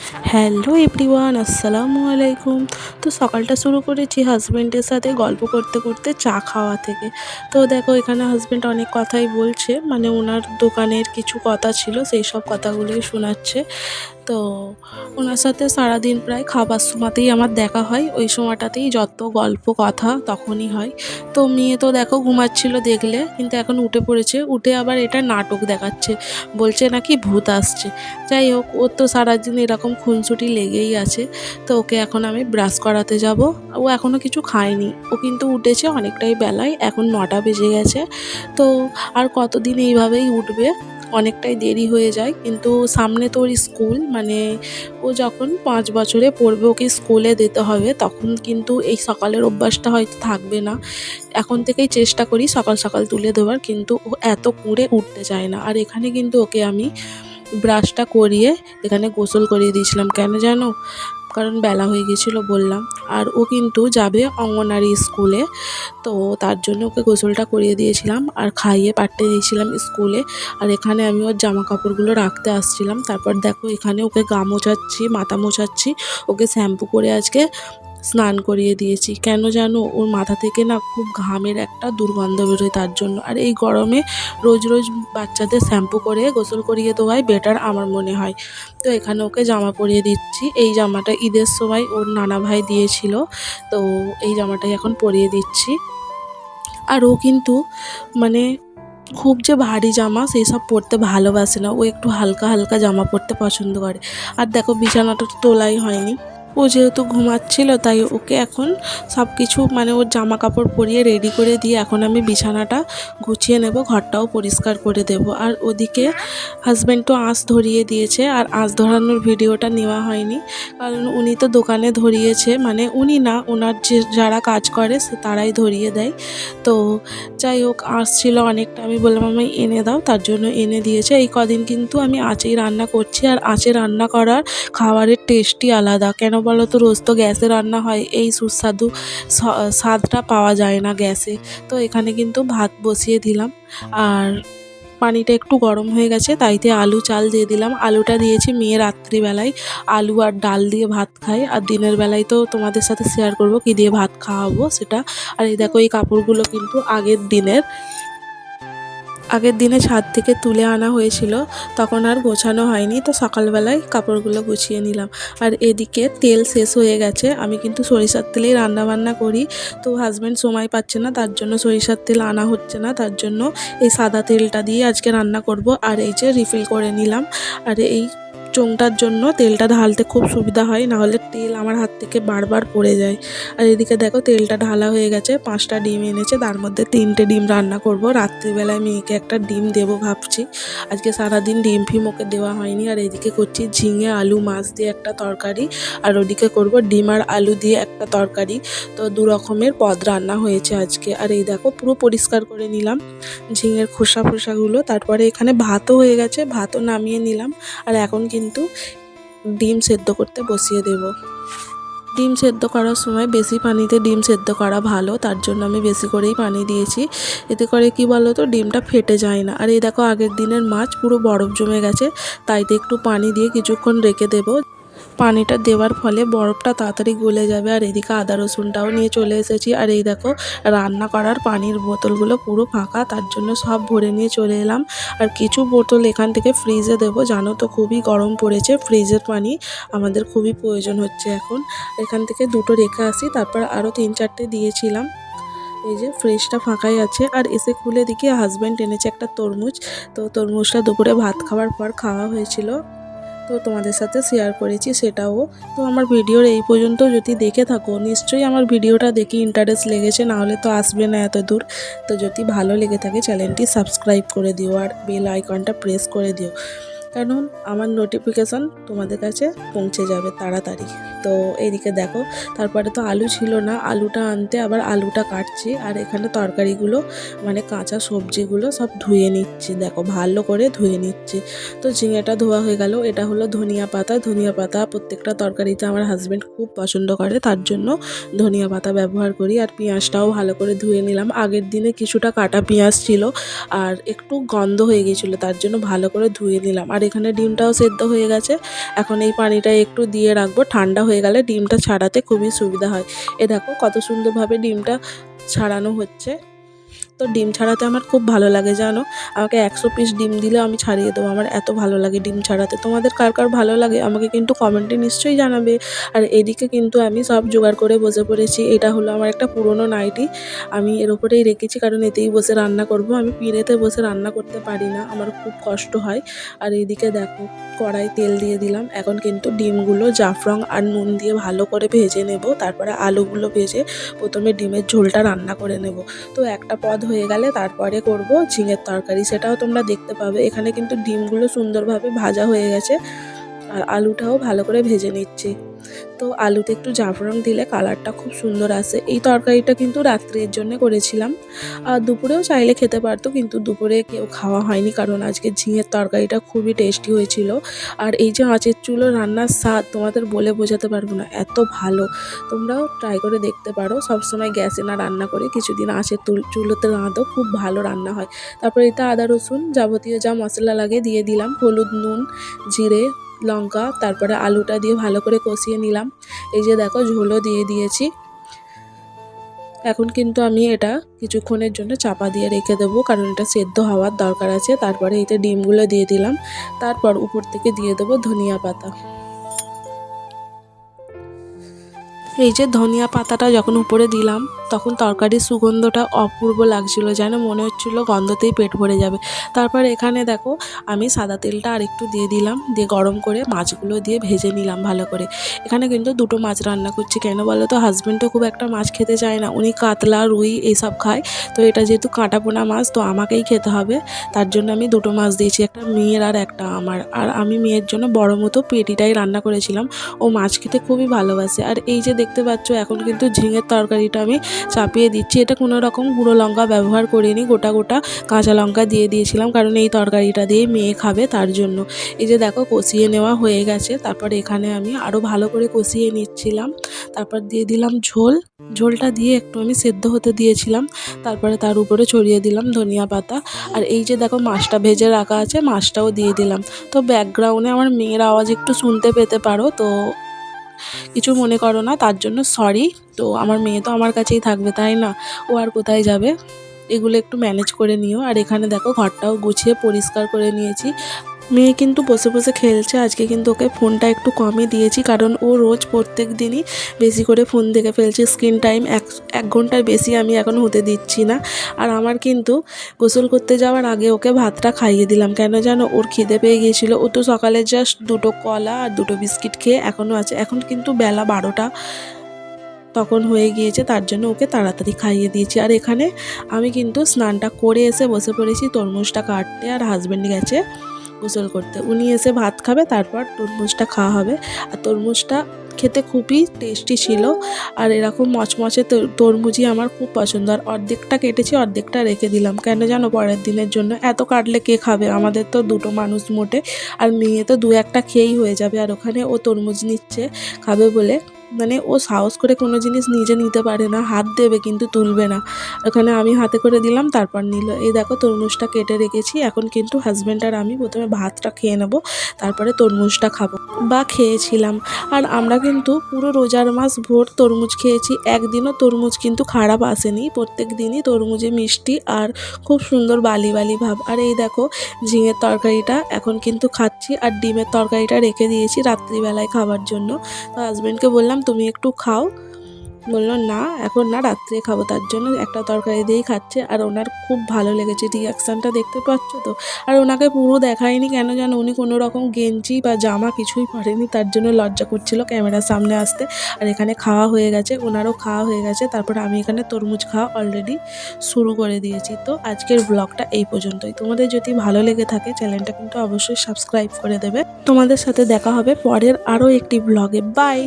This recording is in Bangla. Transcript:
হ্যালো এভরিওয়ান, আসসালামু আলাইকুম। তো সকালটা শুরু করেছি হাজব্যান্ডের সাথে গল্প করতে করতে চা খাওয়া থেকে। তো দেখো এখানে হাজব্যান্ড অনেক কথাই বলছে, মানে ওনার দোকানের কিছু কথা ছিল সেই সব কথাগুলোই শোনাচ্ছে। তো ওনার সাথে সারাদিন প্রায় খাবার সময়তেই আমার দেখা হয়, ওই সময়টাতেই যত গল্প কথা তখনই হয়। তো মেয়ে তো দেখো ঘুমাচ্ছিল দেখলে, কিন্তু এখন উঠে পড়েছে, উঠে আবার এটা নাটক দেখাচ্ছে, বলছে নাকি ভূত আসছে। যাই হোক, ওর তো সারাদিন এরকম খুনসুটি লেগেই আছে। তো ওকে এখন আমি ব্রাশ করাতে যাব। ও এখনও কিছু খায়নি, ও কিন্তু উঠেছে অনেকটাই বেলায়, এখন 9টা বেজে গেছে। তো আর কতদিন এইভাবেই উঠবে, অনেকটাই দেরি হয়ে যায়। কিন্তু সামনে তো ওর স্কুল, মানে ও যখন 5 বছরে পড়বে ওকে স্কুলে যেতে হবে, তখন কিন্তু এই সকালের অভ্যাসটা হয়তো থাকবে না। এখন থেকেই চেষ্টা করি সকাল সকাল তুলে দেওয়ার, কিন্তু ও এত কুঁড়ে উঠতে চায় না। আর এখানে কিন্তু ওকে আমি ব্রাশটা করিয়ে এখানে গোসল করিয়ে দিয়েছিলাম, কেন জানো? কারণ বেলা হয়ে গেছিলো বললাম। আর ও কিন্তু যাবে অঙ্গনারী স্কুলে, তো তার জন্য ওকে গোসলটা করিয়ে দিয়েছিলাম আর খাইয়ে পাঠিয়ে দিয়েছিলাম স্কুলে। আর এখানে আমি ওর জামা কাপড়গুলো রাখতে আসছিলাম। তারপর দেখো এখানে ওকে গা মোছাচ্ছি, মাথা মোছাচ্ছি, ওকে শ্যাম্পু করে আজকে স্নান করিয়ে দিয়েছি। কেন জানো? ওর মাথা থেকে না খুব ঘামের একটা দুর্গন্ধ বেরোয়, তার জন্য। আর এই গরমে রোজ রোজ বাচ্চাদের শ্যাম্পু করে গোসল করিয়ে দেওয়াই বেটার আমার মনে হয়। তো এখানে ওকে জামা পরিয়ে দিচ্ছি। এই জামাটা ঈদের সময় ওর নানা ভাই দিয়েছিল, তো এই জামাটাই এখন পরিয়ে দিচ্ছি। আর ও কিন্তু মানে খুব যে ভারী জামা সেই সব পরতে ভালোবাসে না, ও একটু হালকা হালকা জামা পরতে পছন্দ করে। আর দেখো বিছানাটা তো তোলাই হয়নি, ও যেহেতু ঘুমাচ্ছিল তাই ওকে এখন সব কিছু মানে ওর জামা কাপড় পরিয়ে রেডি করে দিয়ে এখন আমি বিছানাটা গুছিয়ে নেব, ঘরটাও পরিষ্কার করে দেব। আর ওদিকে হাজব্যান্ড তো আঁশ ধরিয়ে দিয়েছে, আর আঁশ ধরানোর ভিডিওটা নেওয়া হয়নি, কারণ উনি তো দোকানে ধরিয়েছে, মানে উনি না, ওনার যে যারা কাজ করে সে তারাই ধরিয়ে দেয়। তো যাই হোক, আঁশ ছিল অনেকটা, আমি বললাম আমায় এনে দাও, তার জন্য এনে দিয়েছে। এই কদিন কিন্তু আমি আঁচেই রান্না করছি, আর আঁচে রান্না করার খাবারের টেস্টই আলাদা। কেন বলো তো? রোজ তো গ্যাসে রান্না হয়, এই সুস্বাদু স্বাদটা পাওয়া যায় না গ্যাসে। তো এখানে কিন্তু ভাত বসিয়ে দিলাম, আর পানিটা একটু গরম হয়ে গেছে, তাইতে আলু চাল দিয়ে দিলাম। আলুটা দিয়েছি মেয়ে রাত্রিবেলায় আলু আর ডাল দিয়ে ভাত খায়, আর দিনের বেলায় তো তোমাদের সাথে শেয়ার করব কী দিয়ে ভাত খাওয়াবো সেটা। আর এই দেখো এই কাপড়গুলো কিন্তু আগের দিনে ছাদ থেকে তুলে আনা হয়েছিল, তখন আর গোছানো হয়নি, তো সকালবেলায় কাপড়গুলো গুছিয়ে নিলাম। আর এদিকে তেল শেষ হয়ে গেছে, আমি কিন্তু সরিষার তেলেই রান্নাবান্না করি। তো হাজব্যান্ড সময় পাচ্ছে না, তার জন্য সরিষার তেল আনা হচ্ছে না, তার জন্য এই সাদা তেলটা দিয়ে আজকে রান্না করব। আর এই যে রিফিল করে নিলাম। আর এই চোংটার জন্য তেলটা ঢালতে খুব সুবিধা হয়, নাহলে তেল আমার হাত থেকে বারবার পড়ে যায়। আর এদিকে দেখো তেলটা ঢালা হয়ে গেছে, 5টা ডিম এনেছে, তার মধ্যে 3টে ডিম রান্না করব। রাত্রিবেলায় মেয়েকে একটা ডিম দেবো ভাবছি, আজকে সারাদিন ডিম ফিম ওকে দেওয়া হয়নি। আর এদিকে করছি ঝিঙে আলু মাছ দিয়ে একটা তরকারি, আর ওদিকে করব ডিম আর আলু দিয়ে একটা তরকারি। তো 2 রকমের পদ রান্না হয়েছে আজকে। আর এই দেখো পুরো পরিষ্কার করে নিলাম ঝিঙের খোসাগুলো। তারপরে এখানে ভাতও হয়ে গেছে, ভাতও নামিয়ে নিলাম। আর এখন কিন্তু ডিম সেদ্ধ করতে বসিয়ে দেব। ডিম সেদ্ধ করার সময় বেশি পানিতে ডিম সেদ্ধ করা ভালো, তার জন্য আমি বেশি করেই পানি দিয়েছি। এতে করে কি বলো তো, ডিমটা ফেটে যায় না। আর এই দেখো আগের দিনের মাছ পুরো বরফ জমে গেছে, তাইতে একটু পানি দিয়ে কিছুক্ষণ রেখে দেবো। পানিটা দেওয়ার ফলে বরফটা তাড়াতাড়ি গলে যাবে। আর এদিকে আদা রসুনটাও নিয়ে চলে এসেছি। আর এই দেখো রান্না করার পানির বোতলগুলো পুরো ফাঁকা, তার জন্য সব ভরে নিয়ে চলে এলাম। আর কিছু বোতল এখান থেকে ফ্রিজে দেবো, জানো তো খুবই গরম পড়েছে, ফ্রিজের পানি আমাদের খুবই প্রয়োজন হচ্ছে এখন। এখান থেকে 2টো রেখে আসি, তারপর আরও 3-4টে দিয়েছিলাম। এই যে ফ্রিজটা ফাঁকাই আছে। আর এসে খুলে দেখি হাজব্যান্ড এনেছে একটা তরমুজ, তো তরমুজটা দুপুরে ভাত খাওয়ার পর খাওয়া হয়েছিল, তো তোমাদের সাথে শেয়ার করেছি সেটাও। তো আমার ভিডিওর এই পর্যন্ত যদি দেখে থাকো, নিশ্চয়ই আমার ভিডিওটা দেখে ইন্টারেস্ট লেগেছে, নাহলে তো আসবে না এত দূর। তো যদি ভালো লেগে থাকে চ্যানেলটি সাবস্ক্রাইব করে দিও, আর বেল আইকনটা প্রেস করে দিও, কারণ আমার নোটিফিকেশান তোমাদের কাছে পৌঁছে যাবে তাড়াতাড়ি। তো এইদিকে দেখো তারপরে তো আলু ছিল না, আলুটা আনতে আবার আলুটা কাটছি, আর এখানে তরকারিগুলো মানে কাঁচা সবজিগুলো সব ধুয়ে নিচ্ছি, দেখো ভালো করে ধুয়ে নিচ্ছি। তো ঝিঙেটা ধোয়া হয়ে গেল। এটা হলো ধনিয়া পাতা। ধনিয়া পাতা প্রত্যেকটা তরকারিতে আমার হাজব্যান্ড খুব পছন্দ করে, তার জন্য ধনিয়া পাতা ব্যবহার করি। আর পেঁয়াজটাও ভালো করে ধুয়ে নিলাম। আগের দিনে কিছুটা কাটা পেঁয়াজ ছিল আর একটু গন্ধ হয়ে গিয়েছিলো, তার জন্য ভালো করে ধুয়ে নিলাম। আর এখানে ডিমটাও সেদ্ধ হয়ে গেছে। এখন এই পানিটা একটু দিয়ে রাখবো, ঠান্ডা হয়ে গেলে ডিমটা ছাড়াতে খুবই সুবিধা হয়। এ দেখো কত সুন্দরভাবে ডিমটা ছাড়ানো হচ্ছে। তো ডিম ছাড়াতে আমার খুব ভালো লাগে জানো, আমাকে 100 পিস ডিম দিলেও আমি ছাড়িয়ে দেবো, আমার এত ভালো লাগে ডিম ছাড়াতে। তোমাদের কার কার ভালো লাগে আমাকে কিন্তু কমেন্টে নিশ্চয়ই জানাবে। আর এদিকে কিন্তু আমি সব জোগাড় করে বসে পড়েছি। এটা হলো আমার একটা পুরনো নাইটি, আমি এর উপরেই রেখেছি কারণ এতেই বসে রান্না করব। আমি পিঁড়েতে বসে রান্না করতে পারি না, আমার খুব কষ্ট হয়। আর এইদিকে দেখো কড়াই তেল দিয়ে দিলাম। এখন কিন্তু ডিমগুলো জাফরং আর নুন দিয়ে ভালো করে ভেজে নেব, তারপরে আলুগুলো ভেজে প্রথমে ডিমের ঝোলটা রান্না করে নেব। তো একটা পদ হয়ে গেলে তারপরে করব ঝিঙের তরকারি, সেটাও তোমরা দেখতে পাবে। এখানে কিন্তু ডিমগুলো সুন্দরভাবে ভাজা হয়ে গেছে আর আলুটাও ভালো করে ভেজে নিচ্ছি। তো আলুতে একটু জাফরান দিলে কালারটা খুব সুন্দর আসে। এই তরকারিটা কিন্তু রাত্রের জন্য করেছিলাম, আর দুপুরেও চাইলে খেতে পারতো, কিন্তু দুপুরে কেউ খাওয়া হয়নি কারণ আজকে ঝিঙের তরকারিটা খুবই টেস্টি হয়েছিল। আর এই যে আঁচের চুলো রান্নার স্বাদ তোমাদের বলে বোঝাতে পারবো না, এত ভালো। তোমরাও ট্রাই করে দেখতে পারো, সবসময় গ্যাসে না রান্না করে কিছুদিন আঁচের চুলোতে রাঁধো, খুব ভালো রান্না হয়। তারপরে এটা আদা রসুন যাবতীয় যা মশলা লাগে দিয়ে দিলাম, হলুদ নুন জিরে লঙ্কা, তারপরে আলুটা দিয়ে ভালো করে কষিয়ে নিলাম। এই যে দেখো ঝোলও দিয়ে দিয়েছি। এখন কিন্তু আমি এটা কিছুক্ষণের জন্য চাপা দিয়ে রেখে দেবো কারণ এটা সেদ্ধ হওয়ার দরকার আছে। তারপরে এতে ডিমগুলো দিয়ে দিলাম, তারপর উপর থেকে দিয়ে দেবো ধনিয়া পাতা। এই যে ধনিয়া পাতাটা যখন উপরে দিলাম তখন তরকারির সুগন্ধটা অপূর্ব লাগছিল, যেন মনে হচ্ছিল গন্ধতেই পেট ভরে যাবে। তারপর এখানে দেখো আমি সাদা তেলটা আরেকটু দিয়ে দিলাম, দিয়ে গরম করে মাছগুলো দিয়ে ভেজে নিলাম ভালো করে। এখানে কিন্তু দুটো মাছ রান্না করছি, কেন বলো তো, হাজব্যান্ডও খুব একটা মাছ খেতে চায় না, উনি কাতলা রুই এইসব খায়। তো এটা যেহেতু কাঁটাপোনা মাছ তো আমাকেই খেতে হবে, তার জন্য আমি দুটো মাছ দিয়েছি, একটা মেয়ের আর একটা আমার। আর আমি মেয়ের জন্য বড় মতো পেটিটাই রান্না করেছিলাম, ও মাছ খেতে খুবই ভালোবাসে। আর এই যে দেখতে পাচ্ছ এখন কিন্তু ঝিঙের তরকারিটা আমি চাপিয়ে দিচ্ছি। এটা কোনো রকম গুঁড়ো লঙ্কা ব্যবহার করিনি, গোটা গোটা কাঁচা লঙ্কা দিয়ে দিয়েছিলাম কারণ এই তরকারিটা দিয়েই মেয়ে খাবে, তার জন্য। এই যে দেখো কষিয়ে নেওয়া হয়ে গেছে, তারপর এখানে আমি আরও ভালো করে কষিয়ে নিচ্ছিলাম। তারপর দিয়ে দিলাম ঝোলটা দিয়ে একটু আমি সেদ্ধ হতে দিয়েছিলাম, তারপরে তার উপরে ছড়িয়ে দিলাম ধনিয়া পাতা। আর এই যে দেখো মাছটা ভেজে রাখা আছে, মাছটাও দিয়ে দিলাম। তো ব্যাকগ্রাউন্ডে আমার মেয়ের আওয়াজ একটু শুনতে পেতে পারো, তো কিছু মনে করো না, তার জন্য সরি। তো আমার মেয়ে তো আমার কাছেই থাকবে তাই না, ও আর কোথায় যাবে, এগুলো একটু ম্যানেজ করে নিও। আর এখানে দেখো ঘরটাও গুছিয়ে পরিষ্কার করে নিয়েছি। মেয়ে কিন্তু বসে বসে খেলছে, আজকে কিন্তু ওকে ফোনটা একটু কমই দিয়েছি কারণ ও রোজ প্রত্যেক দিনই বেশি করে ফোন দেখে ফেলছে। স্ক্রিন টাইম এক ঘন্টার বেশি আমি এখন হতে দিচ্ছি না। আর আমার কিন্তু গোসল করতে যাওয়ার আগে ওকে ভাতটা খাইয়ে দিলাম, কেন জানো, ওর খিদে পেয়ে গিয়েছিলো। ও তো সকালে জাস্ট দুটো কলা আর দুটো বিস্কিট খেয়ে এখনও আছে, এখন কিন্তু বেলা 12টা তখন হয়ে গিয়েছে, তার জন্য ওকে তাড়াতাড়ি খাইয়ে দিয়েছি। আর এখানে আমি কিন্তু স্নানটা করে এসে বসে পড়েছি তরমুজটা কাটতে, আর হাজব্যান্ড গেছে গোসল করতে, উনি এসে ভাত খাবে, তারপর তরমুজটা খাওয়া হবে। আর তরমুজটা খেতে খুবই টেস্টি ছিল, আর এরকম মচমচে তরমুজই আমার খুব পছন্দ। আর অর্ধেকটা কেটেছি, অর্ধেকটা রেখে দিলাম, কেন জানো, পরের দিনের জন্য। এত কাটলে কে খাবে, আমাদের তো দুটো মানুষ মোটে, আর মেয়ে তো 2-1টা খেয়েই হয়ে যাবে। আর ওখানে ও তরমুজ নিচ্ছে খাবে বলে, মানে ও সাহস করে কোনো জিনিস নিজে নিতে পারে না, হাত দেবে কিন্তু তুলবে না। ওখানে আমি হাতে করে দিলাম, তারপর নিল। এই দেখো তরমুজটা কেটে রেখেছি, এখন কিন্তু হাজব্যান্ড আর আমি প্রথমে ভাতটা খেয়ে নেব, তারপরে তরমুজটা খাবো বা খেয়েছিলাম। আর আমরা কিন্তু পুরো রোজার মাস ভোর তরমুজ খেয়েছি, একদিনও তরমুজ কিন্তু খারাপ আসেনি, প্রত্যেক দিনই তরমুজে মিষ্টি আর খুব সুন্দর বালি বালি ভাব। আর এই দেখো ঝিঙের তরকারিটা এখন কিন্তু খাচ্ছি, আর ডিমের তরকারিটা রেখে দিয়েছি রাত্রিবেলায় খাবার জন্য। তো হাজব্যান্ডকে বললাম তুমি একটু খাও, বললো না এখন না, রাত্রে খাবো, তার জন্য একটা তরকারি দিয়েই খাচ্ছে। আর ওনার খুব ভালো লেগেছে, রিয়াকশানটা দেখতে পাচ্ছ তো। আর ওনাকে পুরো দেখায়নি, কেন জানো, উনি কোনো রকম গেঞ্জি বা জামা কিছুই পরেনি, তার জন্য লজ্জা করছিল ক্যামেরার সামনে আসতে। আর এখানে খাওয়া হয়ে গেছে, ওনারও খাওয়া হয়ে গেছে, তারপর আমি এখানে তরমুজ খাওয়া অলরেডি শুরু করে দিয়েছি। তো আজকের ব্লগটা এই পর্যন্তই। তোমাদের যদি ভালো লেগে থাকে চ্যানেলটা কিন্তু অবশ্যই সাবস্ক্রাইব করে দেবে। তোমাদের সাথে দেখা হবে পরের আরও একটি ব্লগে। বাই।